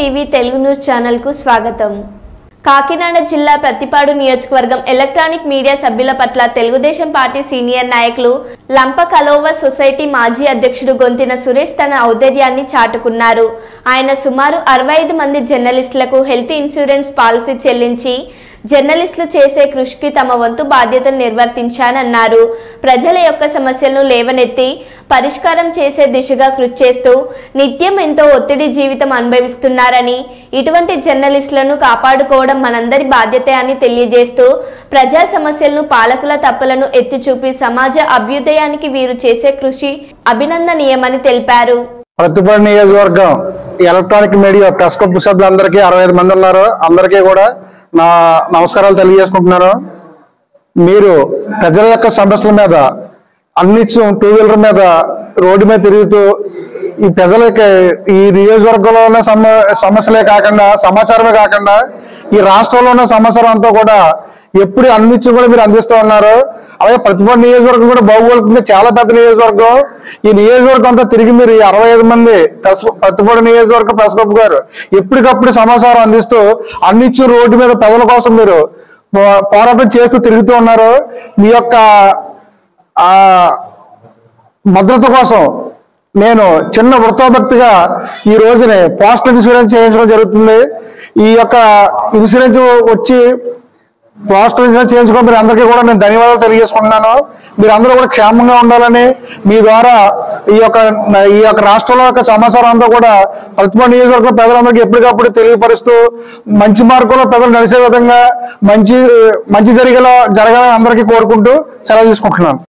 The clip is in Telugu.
టీవీ తెలుగు న్యూస్ ఛానల్ కు స్వాగతం. కాకినాడ జిల్లా ప్రతిపాడు నియోజకవర్గం ఎలక్ట్రానిక్ మీడియా సభ్యుల పట్ల తెలుగుదేశం పార్టీ సీనియర్ నాయకులు లంప కలోవ సొసైటీ మాజీ అధ్యక్షుడు గొంతిన సురేష్ తన ఔదార్యాన్ని చాటుకున్నారు. ఆయన సుమారు 65 మంది జర్నలిస్టులకు హెల్త్ ఇన్సూరెన్స్ పాలసీ చెల్లించి జర్నలిస్టులు చేసే కృషికి తమ వంతు బాధ్యతను నిర్వర్తించానన్నారు. ప్రజల యొక్క సమస్యలను లేవనెత్తి పరిష్కారం చేసే దిశగా కృషి చేస్తూ నిత్యం ఎంతో ఒత్తిడి జీవితం అనుభవిస్తున్నారని, ఇటువంటి జర్నలిస్టులను కాపాడుకోవడం మనందరి బాధ్యత అని తెలియజేస్తూ ప్రజా సమస్యలను, పాలకుల తప్పులను ఎత్తి చూపి సమాజ అభ్యుదయానికి వీరు చేసే కృషి అభినందనీయమని తెలిపారు. ప్రతిపాడు నియోజకవర్గం ఎలక్ట్రానిక్ మీడియా ప్రెస్ క్లబ్ సభ్యులందరికీ 65 మంది ఉన్నారు. అందరికీ కూడా నా నమస్కారాలు తెలియజేసుకుంటున్నాను. మీరు ప్రజల యొక్క సమస్యల మీద అన్నిత్యం 2 వీలర్ మీద రోడ్డు మీద తిరుగుతూ ఈ ప్రజలకి ఈ నియోజకవర్గంలో ఉన్న సమస్యలే కాకుండా, సమాచారమే కాకుండా ఈ రాష్ట్రంలో ఉన్న సమాచారం అంతా కూడా ఎప్పుడు అన్నిత్యం కూడా మీరు అందిస్తూ ఉన్నారు. అలాగే ప్రతిపాడు నియోజకవర్గం కూడా భౌగోళికంగా చాలా పెద్ద నియోజకవర్గం. ఈ నియోజకవర్గం అంతా తిరిగి మీరు 65 మంది ప్రతిపాడు నియోజకవర్గ ప్రెస్ క్లబ్ గారు ఎప్పటికప్పుడు సమాచారం అందిస్తూ అన్నిత్యం రోడ్డు మీద ప్రజల కోసం మీరు పోరాటం చేస్తూ తిరుగుతూ ఉన్నారు. మీ యొక్క భద్రత కోసం నేను చిన్న వృత్తాభక్తిగా ఈ రోజుని పోస్టల్ ఇన్సూరెన్స్ చేయించడం జరుగుతుంది. ఈ యొక్క ఇన్సూరెన్స్ వచ్చి పోస్టల్ ఇన్సూరెన్స్ చేయించుకో మీరు అందరికీ కూడా నేను ధన్యవాదాలు తెలియజేసుకుంటున్నాను. మీరు అందరూ కూడా క్షేమంగా ఉండాలని, మీ ద్వారా ఈ యొక్క రాష్ట్రంలో యొక్క సమాచారం అంతా కూడా ప్రతిపాడు నియోజకవర్గం ప్రజలందరికీ ఎప్పటికప్పుడు తెలియపరుస్తూ మంచి మార్గంలో ప్రజలు నడిచే విధంగా మంచి జరగాలని అందరికీ కోరుకుంటూ సెలవు తీసుకుంటున్నాను.